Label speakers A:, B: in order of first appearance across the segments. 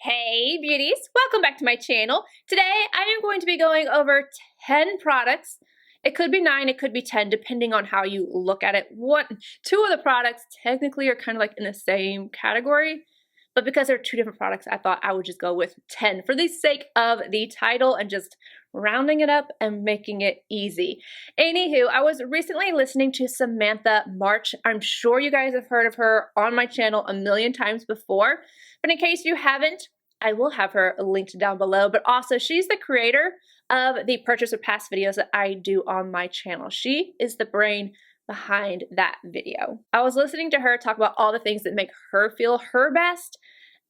A: Hey beauties, welcome back to my channel. Today I am going to be going over 10 products. It could be 9, it could be 10, depending on how you look at it. Two of the products technically are kind of like in the same category, but because they're two different products, I thought I would just go with 10 for the sake of the title and just rounding it up and making it easy. Anywho, I was recently listening to Samantha March. I'm sure you guys have heard of her on my channel a million times before, but in case you haven't, I will have her linked down below, but also she's the creator of the purchase or pass videos that I do on my channel. She is the brain behind that video. I was listening to her talk about all the things that make her feel her best,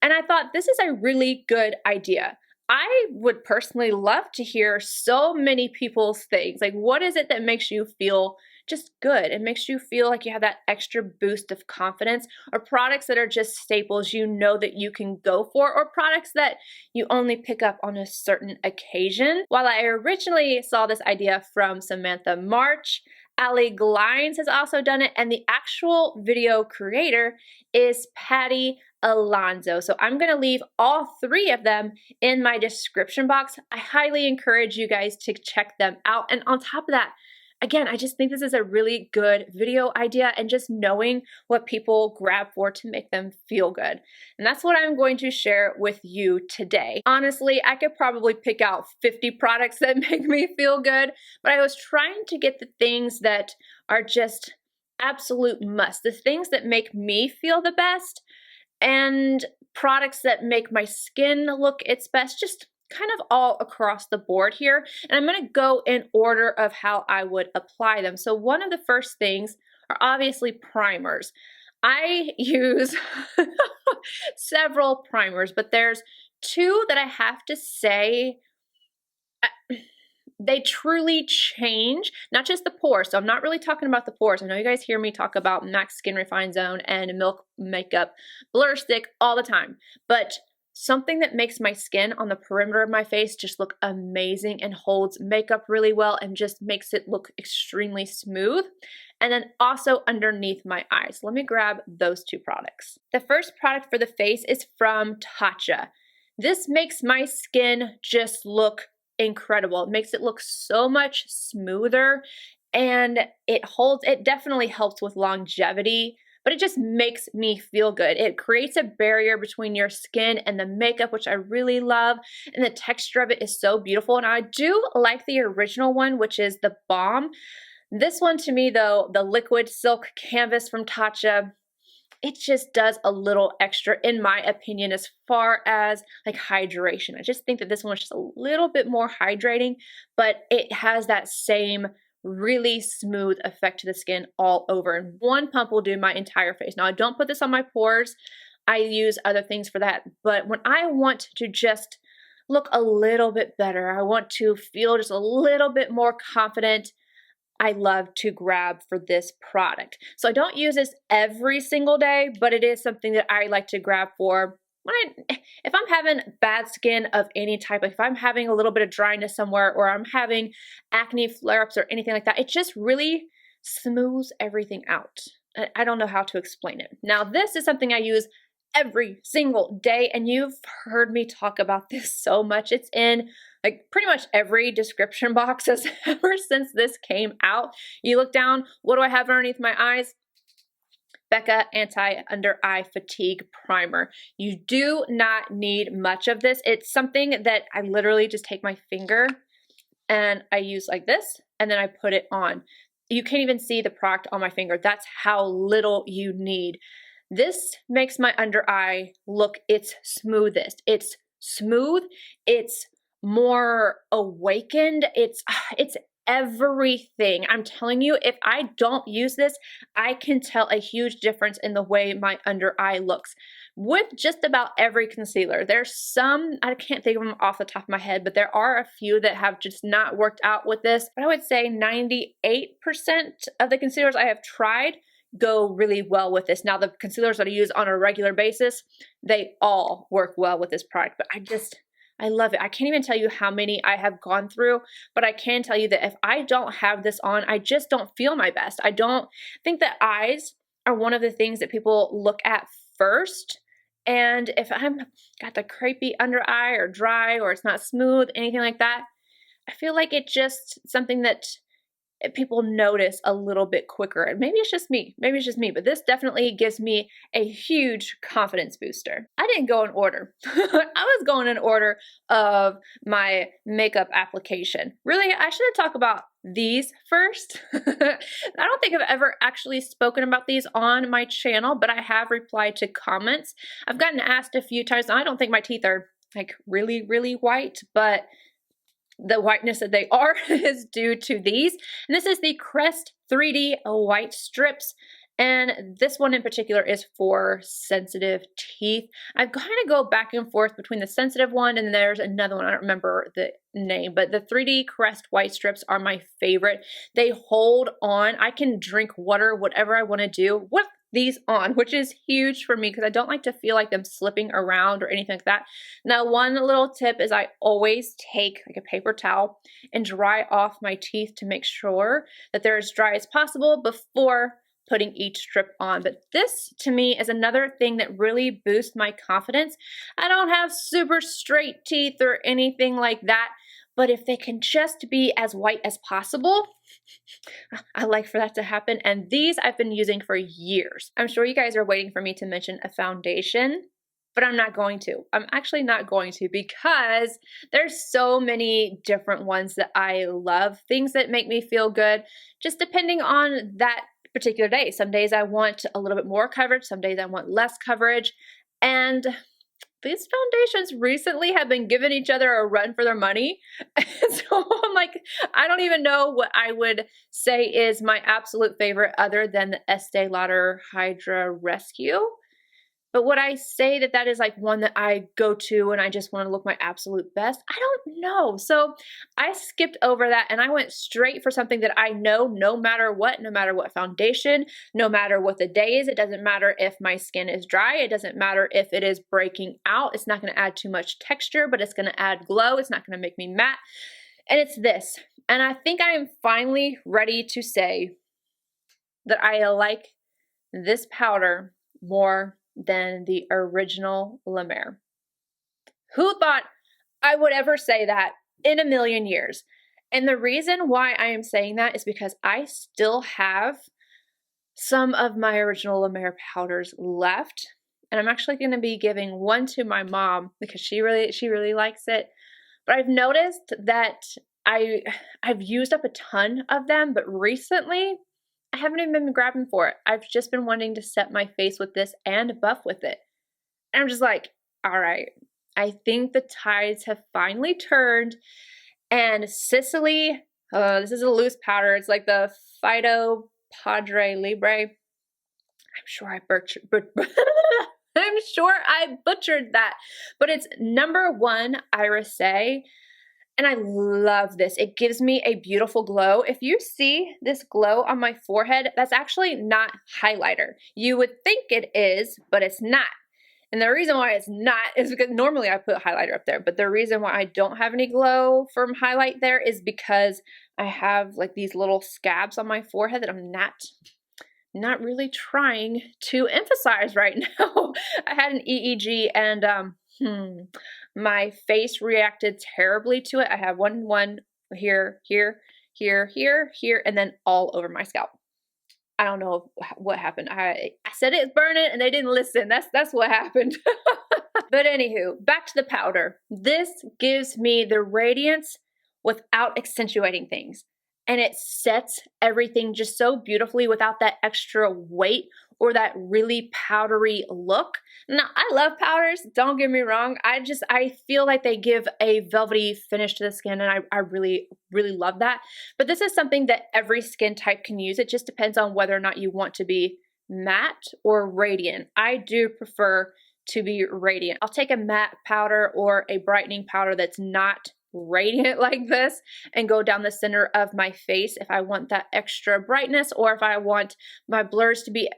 A: and I thought this is a really good idea. I would personally love to hear so many people's things. Like, what is it that makes you feel just good? It makes you feel like you have that extra boost of confidence, or products that are just staples you know that you can go for, or products that you only pick up on a certain occasion. While I originally saw this idea from Samantha March, Ali Glines has also done it, and the actual video creator is Patty Alonso. So I'm going to leave all 3 of them in my description box. I highly encourage you guys to check them out. And on top of that, again, I just think this is a really good video idea, and just knowing what people grab for to make them feel good. And that's what I'm going to share with you today. Honestly, I could probably pick out 50 products that make me feel good, but I was trying to get the things that are just absolute must, the things that make me feel the best, and products that make my skin look its best, just kind of all across the board here. And I'm going to go in order of how I would apply them. So one of the first things are obviously primers. I use several primers, but there's 2 that I have to say they truly change, not just the pores. So I'm not really talking about the pores. I know you guys hear me talk about MAC Skin Refine Zone and Milk Makeup Blur Stick all the time, but something that makes my skin on the perimeter of my face just look amazing and holds makeup really well and just makes it look extremely smooth. And then also underneath my eyes. Let me grab those 2 products. The first product for the face is from TATCHA. This makes my skin just look incredible. It makes it look so much smoother, and it definitely helps with longevity, but it just makes me feel good. It creates a barrier between your skin and the makeup, which I really love, and the texture of it is so beautiful. And I do like the original one, which is the Balm. This one to me though, the Liquid Silk Canvas from TATCHA, it just does a little extra in my opinion as far as like hydration. I just think that this one is just a little bit more hydrating, but it has that same really smooth effect to the skin all over, and one pump will do my entire face. Now I don't put this on my pores, I use other things for that, but when I want to just look a little bit better, I want to feel just a little bit more confident, I love to grab for this product. So I don't use this every single day, but it is something that I like to grab for if I'm having bad skin of any type, like if I'm having a little bit of dryness somewhere, or I'm having acne flare-ups or anything like that. It just really smooths everything out. I don't know how to explain it. Now, this is something I use every single day, and you've heard me talk about this so much. It's in like pretty much every description box ever since this came out. You look down, what do I have underneath my eyes? BECCA Anti-Under Eye Fatigue Primer. You do not need much of this. It's something that I literally just take my finger and I use like this, and then I put it on. You can't even see the product on my finger. That's how little you need. This makes my under eye look its smoothest. It's smooth, it's more awakened, it's everything. I'm telling you, if I don't use this, I can tell a huge difference in the way my under eye looks with just about every concealer. There's some, I can't think of them off the top of my head, but there are a few that have just not worked out with this. But I would say 98% of the concealers I have tried go really well with this. Now, the concealers that I use on a regular basis, they all work well with this product, but I love it. I can't even tell you how many I have gone through, but I can tell you that if I don't have this on, I just don't feel my best. I don't think that eyes are one of the things that people look at first And if I'm got the crepey under eye or dry or it's not smooth, anything like that, I feel like it's just something that people notice a little bit quicker. And maybe it's just me, but this definitely gives me a huge confidence booster. I didn't go in order. I was going in order of my makeup application. Really, I should have talked about these first. I don't think I've ever actually spoken about these on my channel, but I have replied to comments. I've gotten asked a few times, and I don't think my teeth are like really, really white, but the whiteness that they are is due to these. And this is the Crest 3D White Strips. And this one in particular is for sensitive teeth. I kind of go back and forth between the sensitive one and there's another one. I don't remember the name, but the 3D Crest White Strips are my favorite. They hold on. I can drink water, whatever I want to do with these on, which is huge for me because I don't like to feel like them slipping around or anything like that. Now, one little tip is I always take like a paper towel and dry off my teeth to make sure that they're as dry as possible before putting each strip on. But this to me is another thing that really boosts my confidence. I don't have super straight teeth or anything like that, but if they can just be as white as possible, I like for that to happen. And these I've been using for years. I'm sure you guys are waiting for me to mention a foundation, but I'm not going to. I'm actually not going to because there's so many different ones that I love, things that make me feel good, just depending on that particular day. Some days I want a little bit more coverage, some days I want less coverage, and these foundations recently have been giving each other a run for their money. So I'm like, I don't even know what I would say is my absolute favorite other than the Estee Lauder Hydra Rescue. But would I say that that is like one that I go to and I just want to look my absolute best? I don't know. So I skipped over that and I went straight for something that I know no matter what foundation, no matter what the day is, it doesn't matter if my skin is dry, it doesn't matter if it is breaking out, it's not going to add too much texture, but it's going to add glow, it's not going to make me matte. And it's this. And I think I am finally ready to say that I like this powder more than the original La Mer. Who thought I would ever say that in a million years? And the reason why I am saying that is because I still have some of my original La Mer powders left. And I'm actually going to be giving one to my mom because she really likes it. But I've noticed that I've used up a ton of them, but recently I haven't even been grabbing for it. I've just been wanting to set my face with this and buff with it. And I'm just like, all right, I think the tides have finally turned. And Sisley, this is a loose powder. It's like the Fido Padre Libre. I'm sure I butchered that. But it's #1 IRISEE. And I love this. It gives me a beautiful glow. If you see this glow on my forehead, that's actually not highlighter. You would think it is, but it's not. And the reason why it's not is because normally I put highlighter up there, but the reason why I don't have any glow from highlight there is because I have like these little scabs on my forehead that I'm not really trying to emphasize right now. I had an EEG and my face reacted terribly to it. I have one here, and then all over my scalp. I don't know what happened. I said it's burning and they didn't listen. That's what happened. But anywho, back to the powder. This gives me the radiance without accentuating things. And it sets everything just so beautifully without that extra weight or that really powdery look. Now, I love powders, don't get me wrong. I feel like they give a velvety finish to the skin and I really love that. But this is something that every skin type can use. It just depends on whether or not you want to be matte or radiant. I do prefer to be radiant. I'll take a matte powder or a brightening powder that's not radiant like this and go down the center of my face if I want that extra brightness, or if I want my pores to be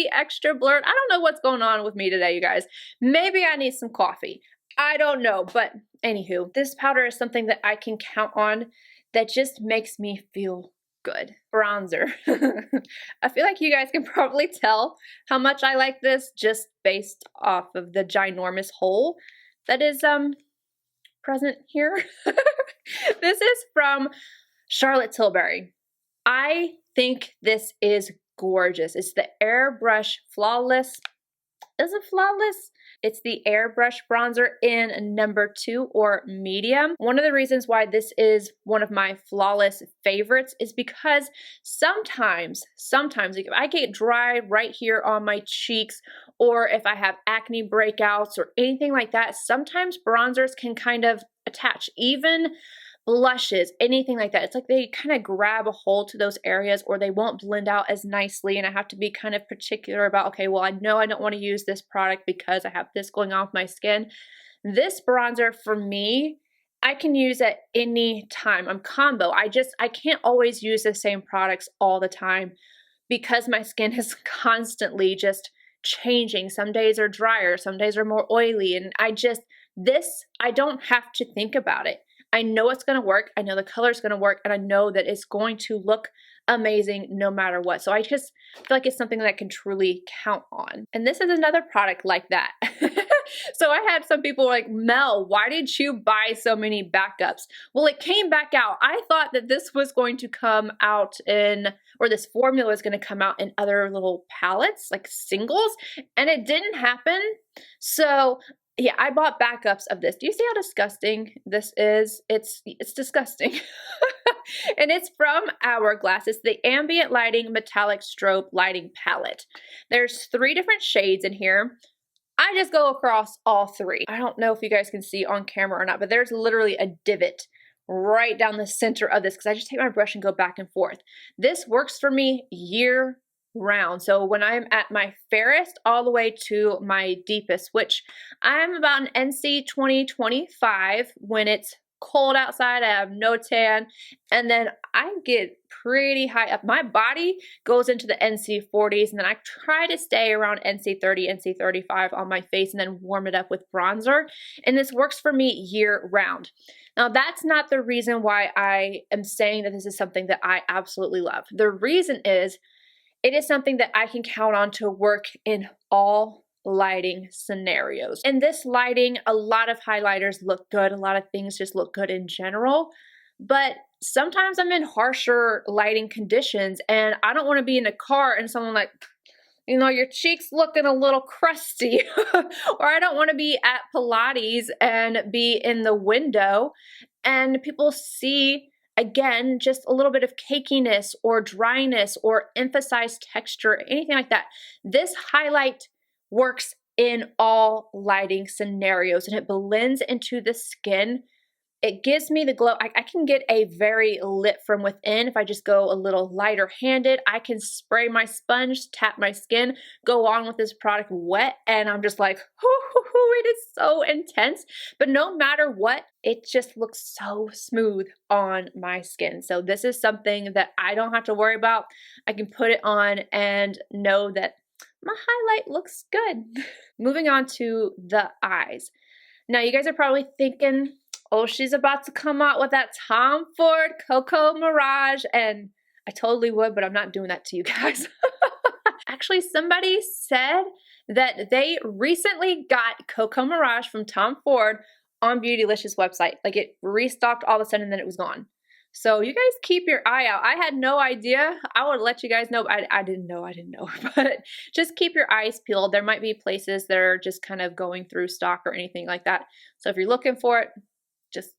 A: extra blurred. I don't know what's going on with me today, you guys. Maybe I need some coffee. I don't know, but anywho, this powder is something that I can count on that just makes me feel good. Bronzer. I feel like you guys can probably tell how much I like this just based off of the ginormous hole that is present here. This is from Charlotte Tilbury. I think this is gorgeous. It's the Airbrush Flawless. Is it flawless? It's the Airbrush bronzer in number 2 or medium. One of the reasons why this is one of my flawless favorites is because sometimes if I get dry right here on my cheeks, or if I have acne breakouts or anything like that, sometimes bronzers can kind of attach, even blushes, anything like that. It's like they kind of grab a hold to those areas, or they won't blend out as nicely, and I have to be kind of particular about, okay, well, I know I don't want to use this product because I have this going on with my skin. This bronzer for me, I can use at any time. I'm combo. I can't always use the same products all the time because my skin is constantly just changing. Some days are drier, some days are more oily, and I don't have to think about it. I know it's going to work. I know the color is going to work, and I know that it's going to look amazing no matter what. So I just feel like it's something that I can truly count on. And this is another product like that. So I had some people like, Mel, why did you buy so many backups? Well, it came back out. I thought that this was going to come out in, or this formula is going to come out in other little palettes, like singles, and it didn't happen. So yeah, I bought backups of this. Do you see how disgusting this is? It's disgusting. And it's from Hourglass. It's the Ambient Lighting Metallic Strobe Lighting Palette. There's 3 different shades in here. I just go across all 3. I don't know if you guys can see on camera or not, but there's literally a divot right down the center of this because I just take my brush and go back and forth. This works for me year round. So when I'm at my fairest all the way to my deepest, which I'm about an NC 2025 when it's cold outside, I have no tan, and then I get pretty high up. My body goes into the NC 40s, and then I try to stay around NC 30, NC 35 on my face, and then warm it up with bronzer. And this works for me year round. Now, that's not the reason why I am saying that this is something that I absolutely love. The reason is it is something that I can count on to work in all lighting scenarios. In this lighting, a lot of highlighters look good. A lot of things just look good in general. But sometimes I'm in harsher lighting conditions and I don't want to be in a car and someone like, you know, your cheeks looking a little crusty. Or I don't want to be at Pilates and be in the window and people see, again, just a little bit of cakiness or dryness or emphasized texture, anything like that. This highlight works in all lighting scenarios and it blends into the skin. It gives me the glow. I can get a very lit from within if I just go a little lighter handed. I can spray my sponge, tap my skin, go on with this product wet, and I'm just like, it is so intense. But no matter what, it just looks so smooth on my skin. So this is something that I don't have to worry about. I can put it on and know that my highlight looks good. Moving on to the eyes. Now you guys are probably thinking, oh, she's about to come out with that Tom Ford Cocoa Mirage, and I totally would, but I'm not doing that to you guys. Actually, somebody said that they recently got Cocoa Mirage from Tom Ford on Beautylicious website. Like it restocked all of a sudden and then it was gone. So you guys keep your eye out. I had no idea. I would let you guys know. I didn't know, but just keep your eyes peeled. There might be places that are just kind of going through stock or anything like that. So if you're looking for it, just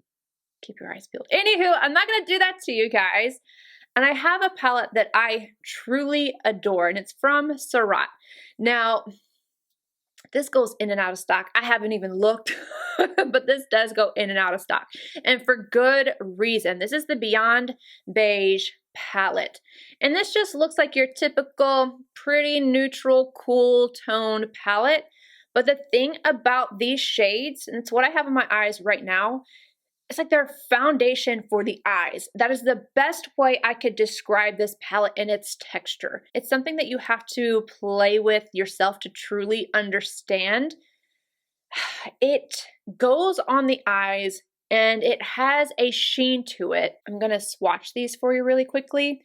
A: keep your eyes peeled. Anywho, I'm not going to do that to you guys. And I have a palette that I truly adore, and it's from SURRATT. Now, this goes in and out of stock. I haven't even looked, but this does go in and out of stock. And for good reason. This is the Beyond Beige palette. And this just looks like your typical pretty neutral, cool toned palette. But the thing about these shades, and it's what I have on my eyes right now, it's like their foundation for the eyes. That is the best way I could describe this palette and its texture. It's something that you have to play with yourself to truly understand. It goes on the eyes and it has a sheen to it. I'm gonna swatch these for you really quickly.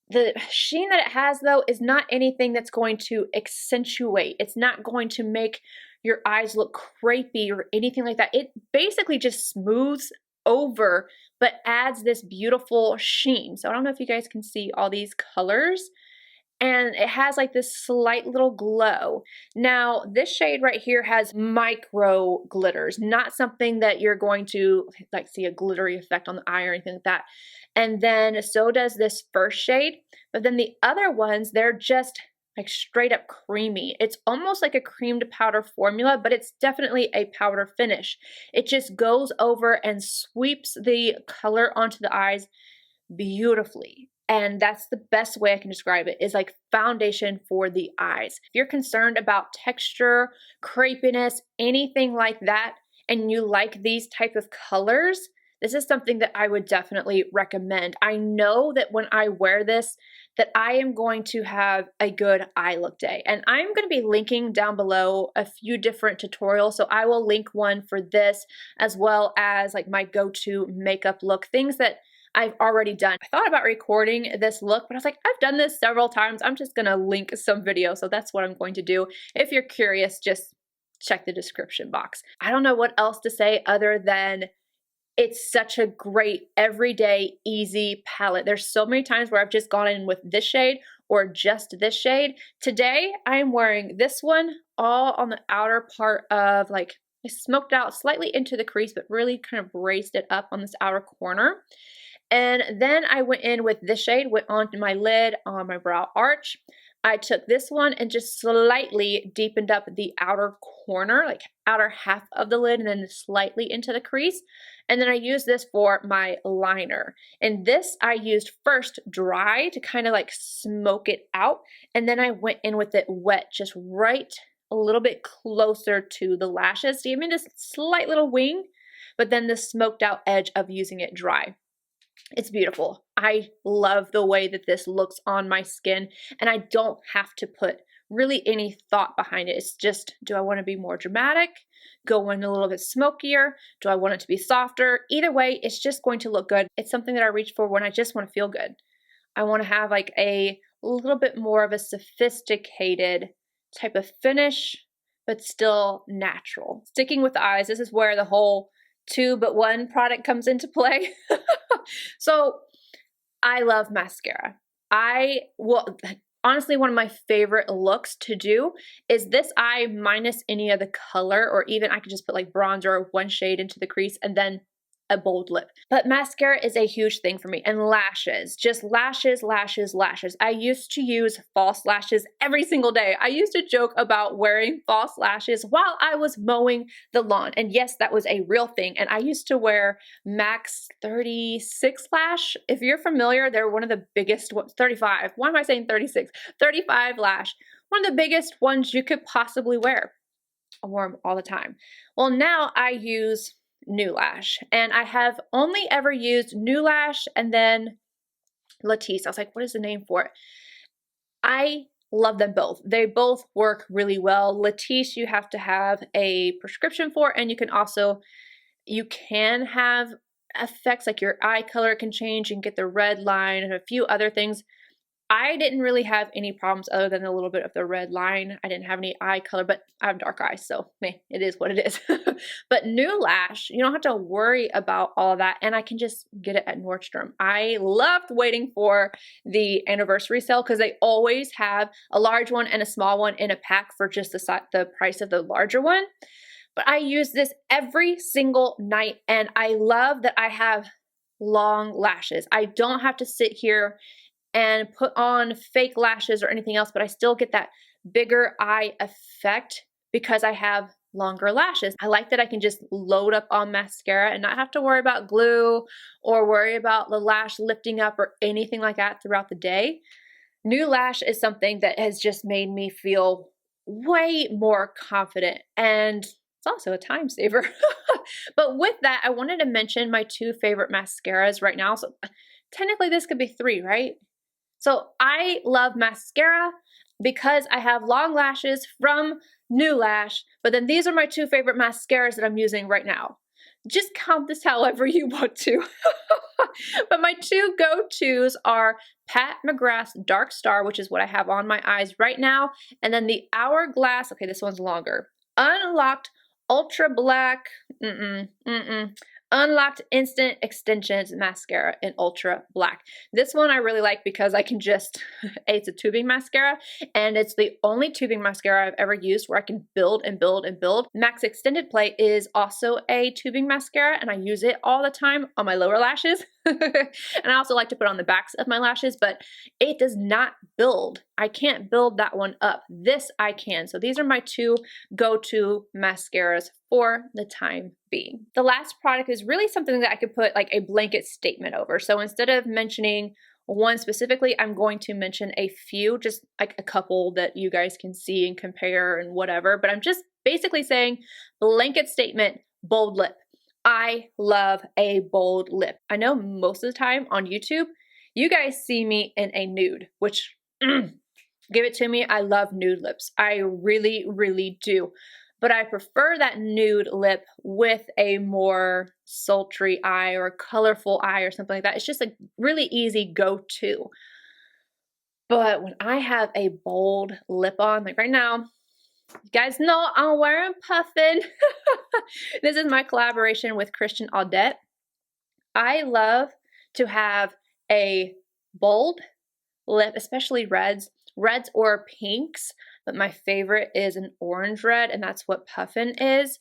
A: The sheen that it has though is not anything that's going to accentuate. It's not going to make your eyes look crepey or anything like that. It basically just smooths over but adds this beautiful sheen. So I don't know if you guys can see all these colors, and it has like this slight little glow. Now this shade right here has micro glitters, not something that you're going to like see a glittery effect on the eye or anything like that. And then so does this first shade, but then the other ones, they're just like straight up creamy. It's almost like a cream to powder formula, but it's definitely a powder finish. It just goes over and sweeps the color onto the eyes beautifully. And that's the best way I can describe it, is like foundation for the eyes. If you're concerned about texture, crepiness, anything like that, and you like these type of colors, this is something that I would definitely recommend. I know that when I wear this, that I am going to have a good eye look day. And I'm going to be linking down below a few different tutorials. So I will link one for this, as well as like my go-to makeup look, things that I've already done. I thought about recording this look, but I was like, I've done this several times. I'm just gonna link some video. So that's what I'm going to do. If you're curious, just check the description box. I don't know what else to say other than it's such a great everyday easy palette. There's so many times where I've just gone in with this shade or just this shade. Today I'm wearing this one all on the outer part of like, I smoked out slightly into the crease, but really kind of raised it up on this outer corner. And then I went in with this shade, went onto my lid, on my brow arch. I took this one and just slightly deepened up the outer corner, like outer half of the lid, and then slightly into the crease. And then I used this for my liner. And this I used first dry to kind of like smoke it out. And then I went in with it wet, just right a little bit closer to the lashes to give me this slight little wing, but then the smoked out edge of using it dry. It's beautiful. I love the way that this looks on my skin, and I don't have to put really any thought behind it. It's just, do I want to be more dramatic? Go in a little bit smokier? Do I want it to be softer? Either way, it's just going to look good. It's something that I reach for when I just want to feel good. I want to have like a little bit more of a sophisticated type of finish, but still natural. Sticking with the eyes, this is where the whole 2-but-1 product comes into play. So I love mascara. Honestly, one of my favorite looks to do is this eye minus any of the color, or even I could just put like bronzer or one shade into the crease and then a bold lip. But mascara is a huge thing for me, and lashes, just lashes, lashes, lashes. I used to use false lashes every single day. I used to joke about wearing false lashes while I was mowing the lawn. And yes, that was a real thing. And I used to wear Max 36 lash. If you're familiar, they're one of the biggest, 35. Why am I saying 36? 35 lash. One of the biggest ones you could possibly wear. I wore them all the time. Well, now I use New Lash, and I have only ever used New Lash and then Latisse. I was like, what is the name for it? I love them both. They both work really well. Latisse you have to have a prescription for, and you can have effects like your eye color can change and get the red line and a few other things. I didn't really have any problems other than a little bit of the red line. I didn't have any eye color, but I have dark eyes, so it is what it is. But New Lash, you don't have to worry about all of that, and I can just get it at Nordstrom. I loved waiting for the anniversary sale because they always have a large one and a small one in a pack for just the price of the larger one. But I use this every single night, and I love that I have long lashes. I don't have to sit here and put on fake lashes or anything else, but I still get that bigger eye effect because I have longer lashes. I like that I can just load up on mascara and not have to worry about glue or worry about the lash lifting up or anything like that throughout the day. New Lash is something that has just made me feel way more confident, and it's also a time saver. But with that, I wanted to mention my 2 favorite mascaras right now. So technically this could be 3, right? So I love mascara because I have long lashes from New Lash, but then these are my 2 favorite mascaras that I'm using right now. Just count this however you want to. But my two go-tos are Pat McGrath's Dark Star, which is what I have on my eyes right now, and then the Hourglass, okay, this one's longer, Unlocked Ultra Black, Unlocked Instant Extensions Mascara in Ultra Black. This one I really like because I can just, it's a tubing mascara, and it's the only tubing mascara I've ever used where I can build and build and build. Max Extended Play is also a tubing mascara, and I use it all the time on my lower lashes. And I also like to put on the backs of my lashes, but it does not build. I can't build that one up. This I can. So these are my two go-to mascaras for the time being. The last product is really something that I could put like a blanket statement over. So instead of mentioning one specifically, I'm going to mention a few, just like a couple that you guys can see and compare and whatever. But I'm just basically saying blanket statement, bold lip. I love a bold lip. I know most of the time on YouTube, you guys see me in a nude, which give it to me. I love nude lips. I really, really do. But I prefer that nude lip with a more sultry eye or a colorful eye or something like that. It's just a really easy go-to. But when I have a bold lip on, like right now, you guys know I'm wearing Puffin. This is my collaboration with Christian Audette. I love to have a bold lip, especially reds or pinks, but my favorite is an orange red, and that's what Puffin is.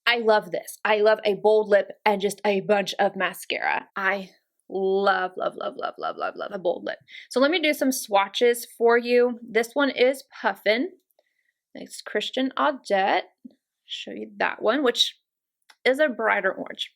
A: I love this. I love a bold lip and just a bunch of mascara. I love, love, love, love, love, love, love a bold lip. So let me do some swatches for you. This one is Puffin. It's Christian Audette. Show you that one, which is a brighter orange.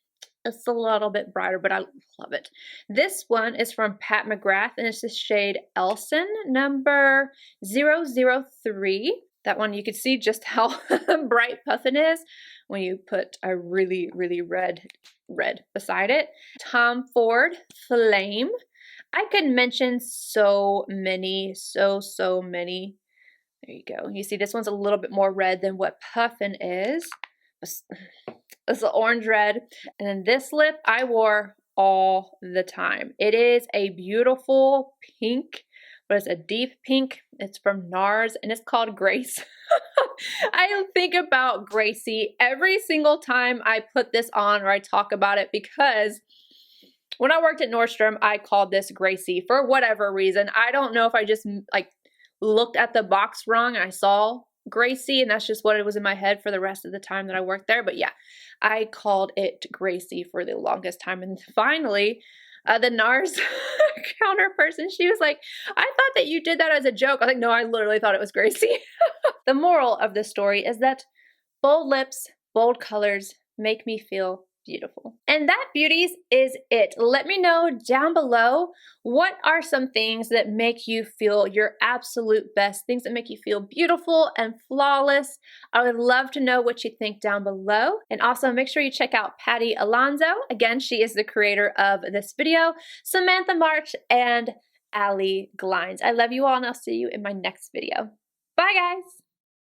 A: It's a little bit brighter, but I love it. This one is from Pat McGrath, and it's the shade Elson, number 003. That one, you can see just how bright Puffin is when you put a really, really red beside it. Tom Ford Flame. I could mention so many, so many. There you go. You see this one's a little bit more red than what Puffin is. It's the orange red. And then this lip I wore all the time. It is a beautiful pink, but it's a deep pink. It's from NARS and it's called Grace. I think about Gracie every single time I put this on or I talk about it, because when I worked at Nordstrom, I called this Gracie for whatever reason. I don't know if I just like looked at the box wrong and I saw Gracie, and that's just what it was in my head for the rest of the time that I worked there. But yeah, I called it Gracie for the longest time. And finally, the NARS counter person, she was like, I thought that you did that as a joke. I was like, no, I literally thought it was Gracie. The moral of the story is that bold lips, bold colors make me feel beautiful. And that, beauties, is it. Let me know down below, what are some things that make you feel your absolute best, things that make you feel beautiful and flawless. I would love to know what you think down below. And also make sure you check out Patty Alonso. Again, she is the creator of this video, Samantha March, and Allie Glines. I love you all, and I'll see you in my next video. Bye, guys.